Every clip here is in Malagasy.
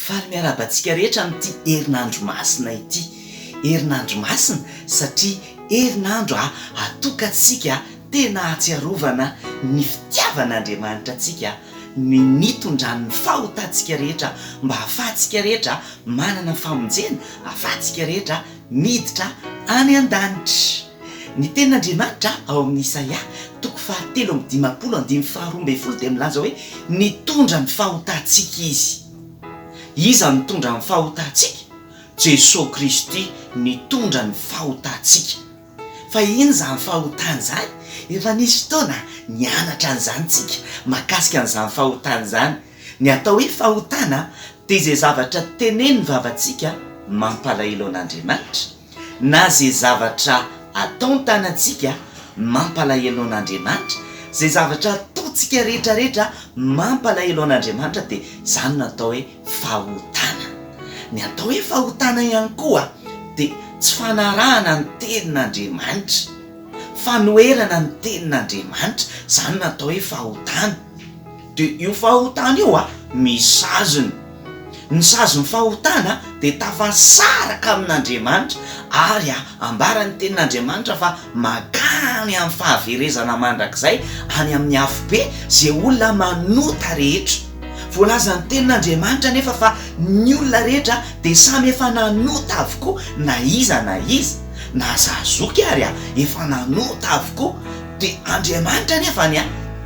Faly miarabantsika rehetra amin'ity herinandro masina ity. Herinandro masina satria herinandro atokantsika tena atsiarovana ny fitiavan'Andriamanitra antsika, ny nitondrany fahotantsika rehetra mba ahafahantsika rehetra manana famonjena, ahafahantsika rehetra miditra any an-danitra. Ny tenin'Andriamanitra ao amin'ny Isaia 7:5-12 dia milaza hoe nitondra ny fahotantsika izy. Iza nitondra ny fahotantsika? Jesosy Kristy nitondra ny fahotantsika. Fa ino zany fahotana zany? Efa nisy fotoana nianatra an'izany tsika mahakasika an'izany fahotana zany. Ny atao hoe fahotana dia izay zavatra teneniny vavantsika mampalahelo an'Andriamanitra, na izay zavatra ataony tanantsika mampalahelo an'Andriamanitra, izay zavatra ataontsika rehetrarehetra mampalahelo an'Andriamanitra dia zany natao hoe fahotana. Ny atao hoe fahotana ihany koa dia tsy fanarahana ny tenin'Andriamanitra, fanoherana ny tenin'Andriamanitra, zany natao hoe fahotana. Dia io fahotana io misy sazony. Ny sazon'ny fahotana dia tafasaraka amin'Andriamanitra ary ambaran'ny tenin'Andriamanitra fa makany amin'ny fahaverezana mandrakizay any amin'ny hafobe izay olona manota rehetra. Voalaza ny tenin'Andriamanitra nefa fa ny olona rehetra dia samy efa nanota avokoa, na iza na zazoky ary efa nanota avokoa. Dia Andriamanitra nefa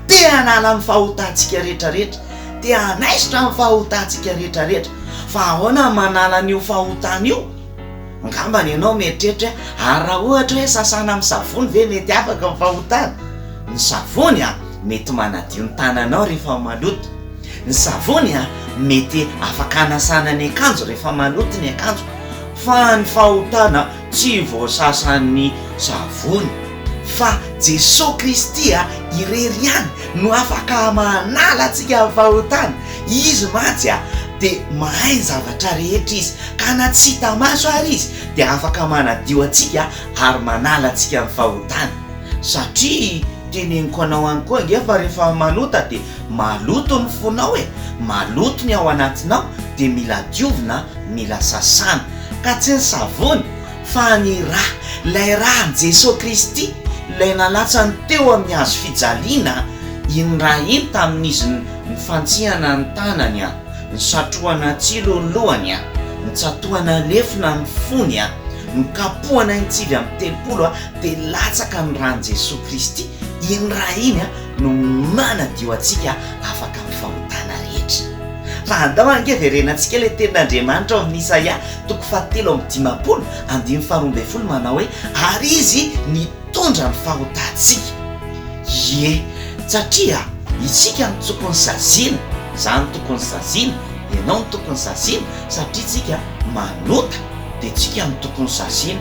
te hanala amin'ny fahotantsika rehetrarehetra, te hanaisotra amin'ny fahotantsika rehetrarehetra. Fa ahoana manala an'io fahotana io? Ngambany ianao mieritreritra ary raha ohatra hoe sasana amin'ny savony ve mety afaka amin'ny fahotana? Ny savony mety manadio ny tananao rehefa maloto. Ny savony mety afaka hanasana ny akanjo rehefa maloto ny akanjo. Fa ny fahotana tsy voasasan'ny savony, fa Jesosy Kristy irery ihany no afaka manala antsika amin'ny fahotana. Izy mantsy dia mahay zavatra rehetra izy, ka na tsy hita maso ary izy dia afaka manadio antsika ary manala antsika amin'ny fahotana. Satria teneniko anao any koa ngefa rehefa manota dia maloto ny fonao maloto ny ao anatinao dia mila diovina, mila sasana. Ka tsy ny savony fa ny rà, ilay rà ny Jesosy Kristy, ilay nalatsany teo amin'ny hazo fijaliana. Iny rà iny tamin'izy ny fantsihana ny tanany, ny satrohana tsilo ny lohany, ny tsatohana lefona ny fony, ny kapohana intsivy amin'ny telopolo dia latsaka ny rà ny Jesosy Kristy. Iny rà iny no manadio antsika afaka amin'ny fahotana rehetra. Fa andao ange verenantsika ilay tenin'Andriamanitra ao amin'ny Isaia 7:5-12 manao hoe ary izy nitondra ny fahotantsika. Ie, satria isika ny tokony saziana, zany tokony saziana, ianao ny tokony saziana, satria tsika manota dia tsika ny tokony saziana.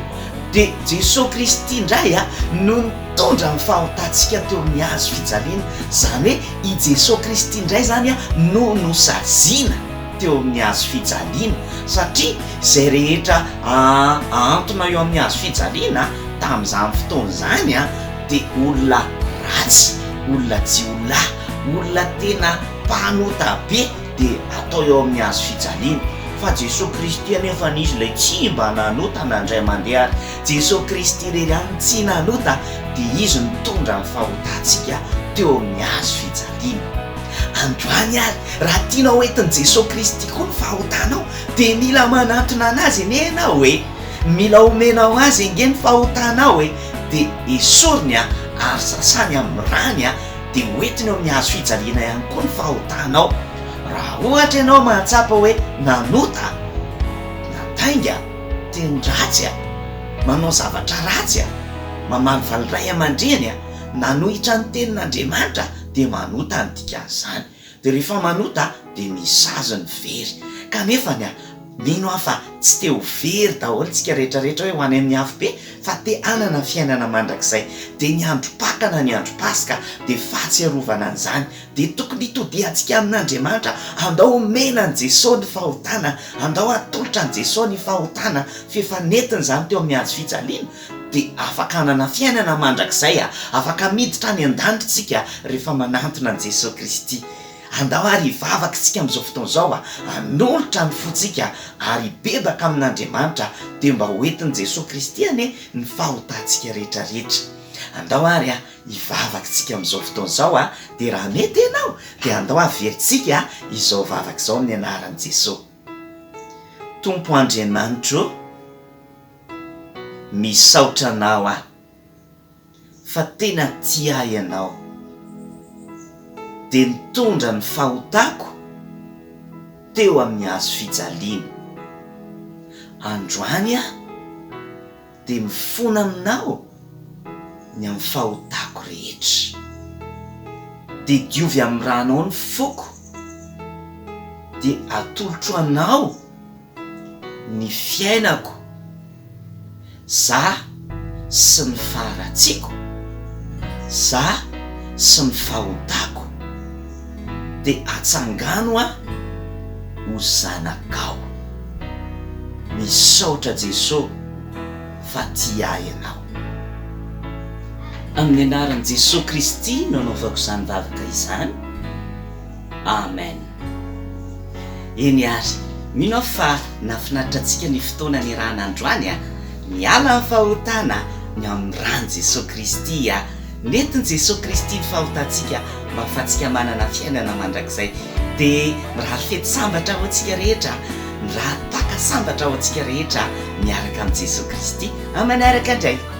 Dia Jesosy Kristy indray no nitondra ny fahotantsika teo amin'ny hazo fijaliana. Zany hoe i Jesosy Kristy indray zany no nosaziana teo amin'ny hazo fijaliana, satria izay rehetra antona eo amin'ny hazo fijaliana tamin'izany fotoana izany dia olona ratsy, olona jiolahy, olona tena mpanota be dia atao eo amin'ny hazo fijaliana. Fa Jesosy Kristy anefa n'izy ilay tsy mba nanota nandray mandeha. Jesosy Kristy irery ihany tsy nanota dia izy nitondra ny fahotantsika teo amin'ny hazo fijaliana. Androany ary raha tianao hoentin'i Jesosy Kristy koa ny fahotanao dia mila manatona anazy anie ianao hoe, mila omenao azy nge ny fahotanao dia esoriny ary sasany amin'ny rany dia hoentiny eo amin'ny hazo fijaliana ihany koa ny fahotanao. Raha ohatra ianao mahatsapa hoe nanota, natainga, teny ratsy, manao zavatra ratsy, mamaly valitray aman-dreny, nanohitra ny tenin'Andriamanitra dia manota ny dikan'izany. Dia rehefa manota dia misy sazony very. Kanefa mino fa tsy te ho very daholo tsika rehetrarehetra hoe ho any amin'ny hafobe, fa te hanana fiainana mandrakizay. Dia ny andro pakana, ny andro pasika dia fahatsiarovana an'izany. Dia tokony hitodiantsika amin'Andriamanitra, andao omena ny Jesosy ny fahotana, andao atolotra ny Jesosy ny fahotana, fefanetiny zany teo amin'ny hazo fijaliana. Dia afaka hanana fiainana mandrakizay, afaka miditra any an-danitra tsika rehefa manantona ny Jesosy Kristy. andao ary hivavaka tsika amin'izao fotoana izao anolotra ny fotsika ary bebaka amin'Andriamanitra dia mba hoentin' Jesosy Kristy ane ny fahotantsika rehetrarehetra. Andao ary hivavaka tsika amin'izao fotoana izao dia raha mety ianao dia andao averintsika izao vavaka izao ny anaran'i Jesosy. Tompo Andriamanitro, misaotra anao fa tena tia ianao dia nitondra ny fahotako teo amin'ny hazo fijaliana. Androany dia mifona aminao ny amin'ny fahotako rehetra, dia diovy amin'ny ranao ny foko, dia atolotro anao ny fiainako, za sy ny faharatsiako, za sy ny fahotako, dia atsangano ho zanakao. Misaotra Jesosy fa tia ianao. Amin'ny anaran'i Jesosy Kristy no anaovako izany vavaka izany. Amen. Eny ary, mino aho fa nahafinaritra antsika ny fotoana ny rahan'androany miala amin'ny fahotana ny amin'ny rany Jesosy Kristy nentin' Jesosy Kristy ny fahotantsika mba ahafahantsika manana fiainana mandrakizay. Dia mirary fety sambatra ho antsika rehetra, mirary paka sambatra ho antsika rehetra miaraka amin'ny Jesosy Kristy amanaraka indray.